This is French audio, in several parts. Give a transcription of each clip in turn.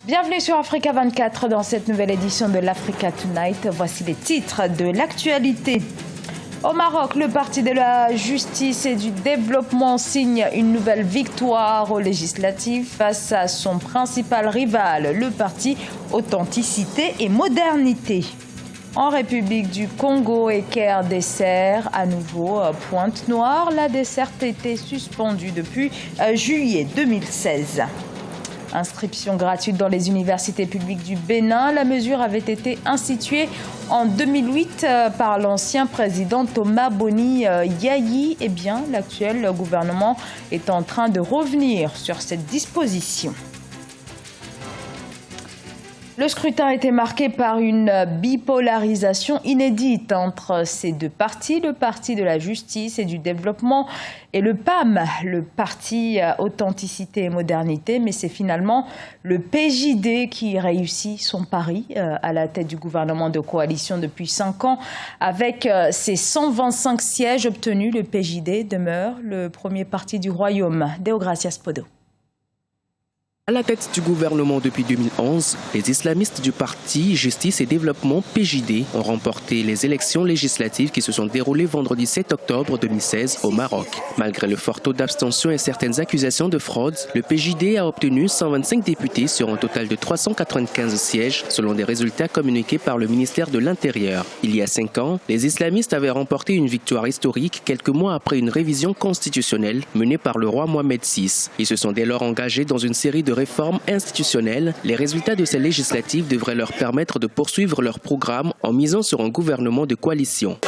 Bienvenue sur Africa 24 dans cette nouvelle édition de l'Africa Tonight. Voici les titres de l'actualité. Au Maroc, le Parti de la Justice et du Développement signe une nouvelle victoire aux législatives face à son principal rival, le Parti Authenticité et Modernité. En République du Congo, Eker dessert à nouveau Pointe-Noire. La desserte était suspendue depuis juillet 2016. Inscription gratuite dans les universités publiques du Bénin. La mesure avait été instituée en 2008 par l'ancien président Thomas Boni Yayi. Eh bien, l'actuel gouvernement est en train de revenir sur cette disposition. Le scrutin a été marqué par une bipolarisation inédite entre ces deux partis, le Parti de la Justice et du Développement et le PAM, le Parti Authenticité et Modernité. Mais c'est finalement le PJD qui réussit son pari à la tête du gouvernement de coalition depuis 5 ans. Avec ses 125 sièges obtenus, le PJD demeure le premier parti du royaume. Deogracias Podo. À la tête du gouvernement depuis 2011, les islamistes du parti Justice et Développement PJD ont remporté les élections législatives qui se sont déroulées vendredi 7 octobre 2016 au Maroc. Malgré le fort taux d'abstention et certaines accusations de fraude, le PJD a obtenu 125 députés sur un total de 395 sièges selon des résultats communiqués par le ministère de l'Intérieur. Il y a 5 ans, les islamistes avaient remporté une victoire historique quelques mois après une révision constitutionnelle menée par le roi Mohamed VI. Ils se sont dès lors engagés dans une série de réformes institutionnelles. Les résultats de ces législatives devraient leur permettre de poursuivre leur programme en misant sur un gouvernement de coalition.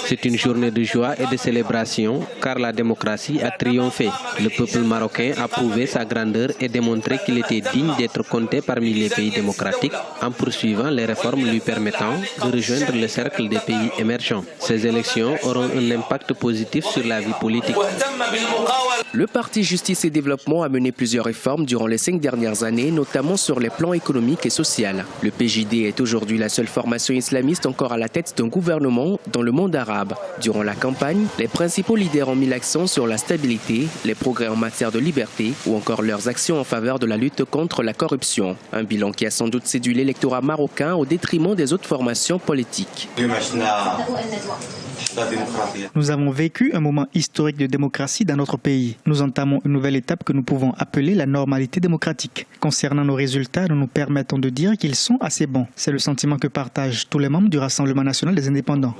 C'est une journée de joie et de célébration car la démocratie a triomphé. Le peuple marocain a prouvé sa grandeur et démontré qu'il était digne d'être compté parmi les pays démocratiques en poursuivant les réformes lui permettant de rejoindre le cercle des pays émergents. Ces élections auront un impact positif sur la vie politique. Le Parti Justice et Développement a mené plusieurs réformes durant les 5 dernières années, notamment sur les plans économiques et sociaux. Le PJD est aujourd'hui la seule formation islamiste encore à la tête d'un gouvernement dans le monde arabe. Durant la campagne, les principaux leaders ont mis l'accent sur la stabilité, les progrès en matière de liberté ou encore leurs actions en faveur de la lutte contre la corruption. Un bilan qui a sans doute séduit l'électorat marocain au détriment des autres formations politiques. Nous avons vécu un moment historique de démocratie dans notre pays. Nous entamons une nouvelle étape que nous pouvons appeler la normalité démocratique. Concernant nos résultats, nous nous permettons de dire qu'ils sont assez bons. C'est le sentiment que partagent tous les membres du Rassemblement national des indépendants.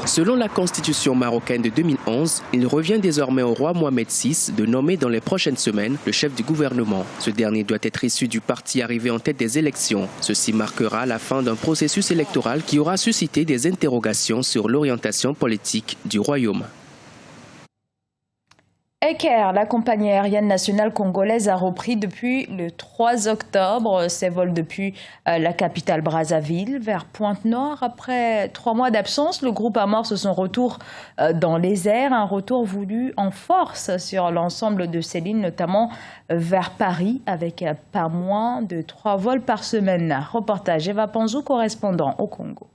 Selon la constitution marocaine de 2011, il revient désormais au roi Mohamed VI de nommer dans les prochaines semaines le chef du gouvernement. Ce dernier doit être issu du parti arrivé en tête des élections. Ceci marquera la fin d'un processus électoral qui aura suscité des interrogations sur l'orientation politique du royaume. Eker, la compagnie aérienne nationale congolaise, a repris depuis le 3 octobre ses vols depuis la capitale Brazzaville vers Pointe-Noire. Après 3 mois d'absence, le groupe amorce son retour dans les airs, un retour voulu en force sur l'ensemble de ses lignes, notamment vers Paris, avec pas moins de 3 vols par semaine. Reportage Eva Panzou, correspondant au Congo.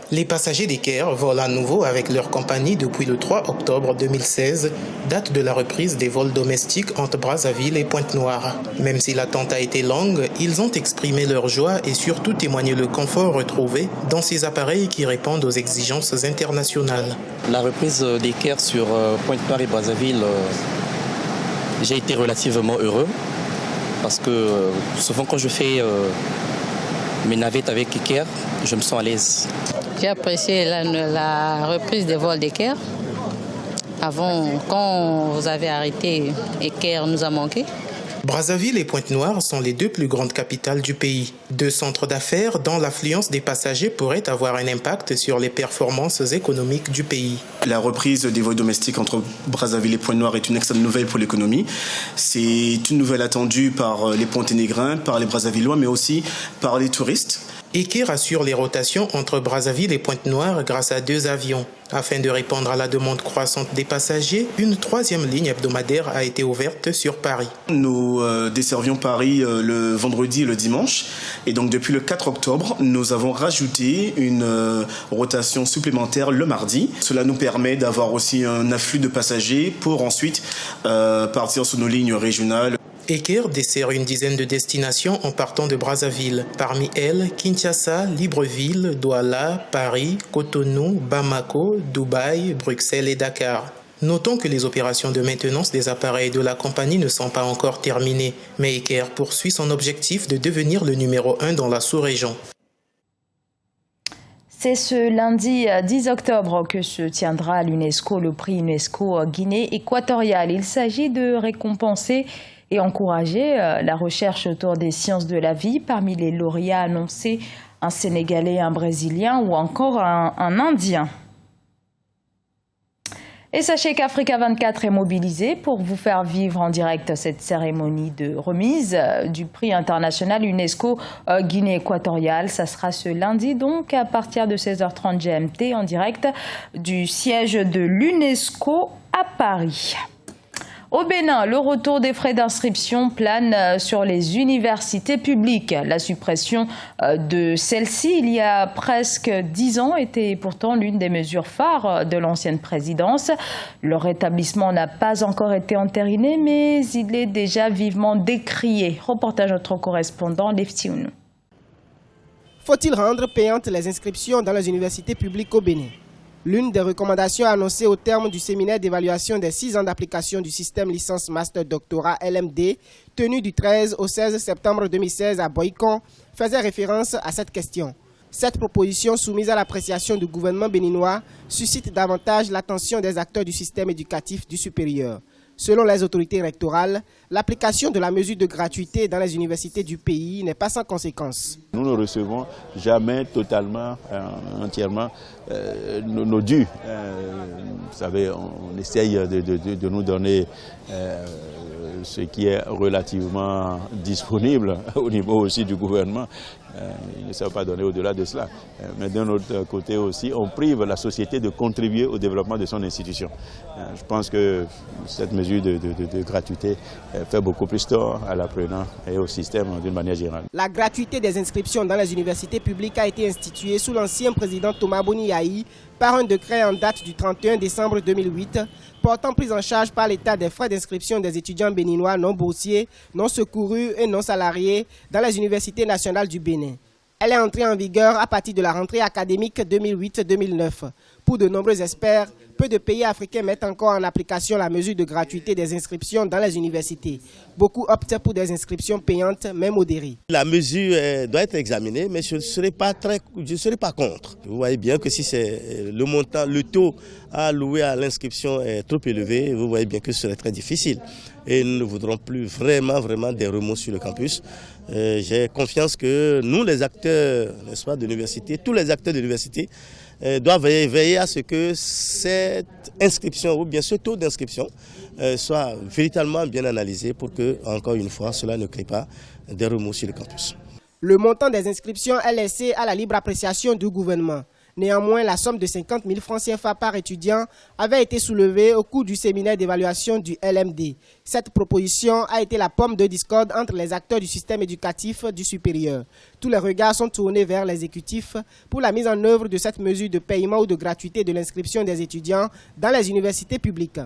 Les passagers d'Eker volent à nouveau avec leur compagnie depuis le 3 octobre 2016, date de la reprise des vols domestiques entre Brazzaville et Pointe-Noire. Même si l'attente a été longue, ils ont exprimé leur joie et surtout témoigné le confort retrouvé dans ces appareils qui répondent aux exigences internationales. La reprise d'Eker sur Pointe-Noire et Brazzaville, j'ai été relativement heureux parce que souvent quand je fais mes navettes avec Eker, je me sens à l'aise. J'ai apprécié la reprise des vols d'Eker. Avant, quand vous avez arrêté, Eker nous a manqué. Brazzaville et Pointe-Noire sont les 2 plus grandes capitales du pays. 2 centres d'affaires dont l'affluence des passagers pourrait avoir un impact sur les performances économiques du pays. La reprise des vols domestiques entre Brazzaville et Pointe-Noire est une excellente nouvelle pour l'économie. C'est une nouvelle attendue par les Ponténégrins, par les Brazzavillois, mais aussi par les touristes. Eker assure les rotations entre Brazzaville et Pointe-Noire grâce à 2 avions. Afin de répondre à la demande croissante des passagers, une 3e ligne hebdomadaire a été ouverte sur Paris. Nous desservions Paris le vendredi et le dimanche. Et donc depuis le 4 octobre, nous avons rajouté une rotation supplémentaire le mardi. Cela nous permet d'avoir aussi un afflux de passagers pour ensuite partir sur nos lignes régionales. Eker dessert une dizaine de destinations en partant de Brazzaville. Parmi elles, Kinshasa, Libreville, Douala, Paris, Cotonou, Bamako, Dubaï, Bruxelles et Dakar. Notons que les opérations de maintenance des appareils de la compagnie ne sont pas encore terminées, mais Eker poursuit son objectif de devenir le numéro 1 dans la sous-région. C'est ce lundi 10 octobre que se tiendra à l'UNESCO le prix UNESCO Guinée équatoriale. Il s'agit de récompenser et encourager la recherche autour des sciences de la vie. Parmi les lauréats annoncés, un Sénégalais, un Brésilien ou encore un Indien. Et sachez qu'Africa 24 est mobilisé pour vous faire vivre en direct cette cérémonie de remise du prix international UNESCO Guinée équatoriale. Ça sera ce lundi donc à partir de 16h30 GMT en direct du siège de l'UNESCO à Paris. Au Bénin, le retour des frais d'inscription plane sur les universités publiques. La suppression de celle-ci, il y a presque 10 ans, était pourtant l'une des mesures phares de l'ancienne présidence. Le rétablissement n'a pas encore été entériné, mais il est déjà vivement décrié. Reportage notre correspondant, Leftiounou. Faut-il rendre payantes les inscriptions dans les universités publiques au Bénin? L'une des recommandations annoncées au terme du séminaire d'évaluation des 6 ans d'application du système licence master doctorat LMD, tenu du 13 au 16 septembre 2016 à Boycon, faisait référence à cette question. Cette proposition soumise à l'appréciation du gouvernement béninois suscite davantage l'attention des acteurs du système éducatif du supérieur. Selon les autorités rectorales, l'application de la mesure de gratuité dans les universités du pays n'est pas sans conséquences. Nous ne recevons jamais totalement, entièrement nos dus. Vous savez, on essaye de nous donner ce qui est relativement disponible au niveau aussi du gouvernement. Ils ne savent pas donner au-delà de cela. Mais d'un autre côté aussi, on prive la société de contribuer au développement de son institution. Je pense que cette mesure de gratuité fait beaucoup plus tort à l'apprenant et au système d'une manière générale. La gratuité des inscriptions dans les universités publiques a été instituée sous l'ancien président Thomas Boni Yahi par un décret en date du 31 décembre 2008, portant prise en charge par l'État des frais d'inscription des étudiants béninois non boursiers, non secourus et non salariés dans les universités nationales du Bénin. Elle est entrée en vigueur à partir de la rentrée académique 2008-2009. Pour de nombreux experts, peu de pays africains mettent encore en application la mesure de gratuité des inscriptions dans les universités. Beaucoup optent pour des inscriptions payantes, mais modérées. La mesure doit être examinée, mais je ne serai pas contre. Vous voyez bien que si c'est le montant, le taux alloué à l'inscription est trop élevé, vous voyez bien que ce serait très difficile. Et nous ne voudrons plus vraiment des remous sur le campus. J'ai confiance que nous, les acteurs, n'est-ce pas, de l'université, tous les acteurs de l'université, doivent veiller à ce que cette inscription ou bien ce taux d'inscription soit véritablement bien analysé pour que, encore une fois, cela ne crée pas des remous sur le campus. Le montant des inscriptions est laissé à la libre appréciation du gouvernement. Néanmoins, la somme de 50 000 francs CFA par étudiant avait été soulevée au cours du séminaire d'évaluation du LMD. Cette proposition a été la pomme de discorde entre les acteurs du système éducatif du supérieur. Tous les regards sont tournés vers l'exécutif pour la mise en œuvre de cette mesure de paiement ou de gratuité de l'inscription des étudiants dans les universités publiques.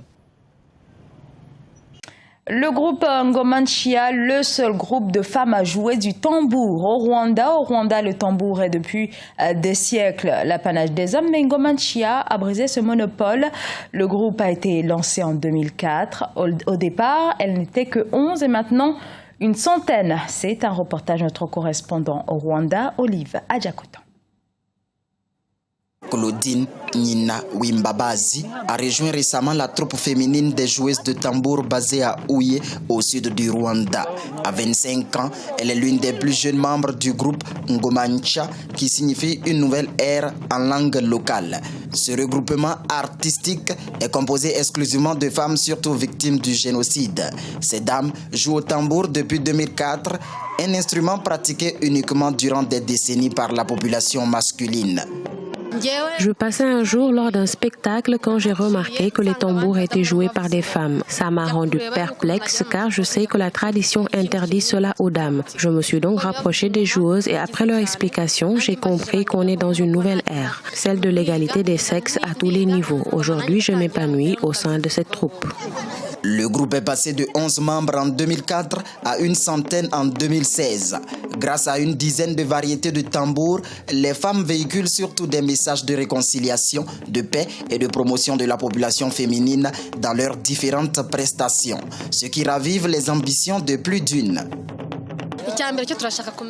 Le groupe Ngoma Nchia, le seul groupe de femmes à jouer du tambour au Rwanda. Au Rwanda, le tambour est depuis des siècles l'apanage des hommes, mais Ngoma Nchia a brisé ce monopole. Le groupe a été lancé en 2004. Au départ, elle n'était que 11 et maintenant une centaine. C'est un reportage de notre correspondant au Rwanda, Olive Adjakotan. Claudine Nina Wimbabazi a rejoint récemment la troupe féminine des joueuses de tambour basée à Ouye, au sud du Rwanda. À 25 ans, elle est l'une des plus jeunes membres du groupe Ngoma Nchia, qui signifie une nouvelle ère en langue locale. Ce regroupement artistique est composé exclusivement de femmes, surtout victimes du génocide. Ces dames jouent au tambour depuis 2004, un instrument pratiqué uniquement durant des décennies par la population masculine. Je passais un jour lors d'un spectacle quand j'ai remarqué que les tambours étaient joués par des femmes. Ça m'a rendu perplexe car je sais que la tradition interdit cela aux dames. Je me suis donc rapprochée des joueuses et après leur explication, j'ai compris qu'on est dans une nouvelle ère, celle de l'égalité des sexes à tous les niveaux. Aujourd'hui, je m'épanouis au sein de cette troupe. Le groupe groupe est passé de 11 membres en 2004 à une centaine en 2016. Grâce à une dizaine de variétés de tambours, les femmes véhiculent surtout des messages de réconciliation, de paix et de promotion de la population féminine dans leurs différentes prestations, ce qui ravive les ambitions de plus d'une.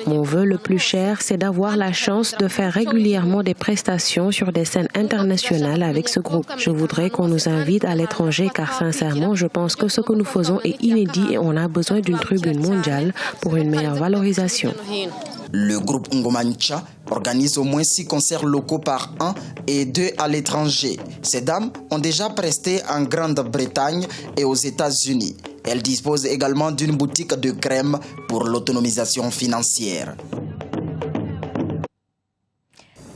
Mon vœu le plus cher, c'est d'avoir la chance de faire régulièrement des prestations sur des scènes internationales avec ce groupe. Je voudrais qu'on nous invite à l'étranger car sincèrement, je pense que ce que nous faisons est inédit et on a besoin d'une tribune mondiale pour une meilleure valorisation. Le groupe Ngomancha organise au moins 6 concerts locaux par an et 2 à l'étranger. Ces dames ont déjà presté en Grande-Bretagne et aux États-Unis. Elles disposent également d'une boutique de crème pour l'autonomisation financière.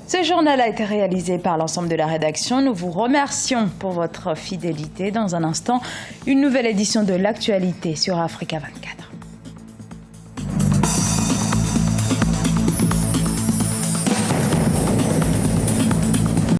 Ce journal a été réalisé par l'ensemble de la rédaction. Nous vous remercions pour votre fidélité. Dans un instant, une nouvelle édition de l'actualité sur Africa 24.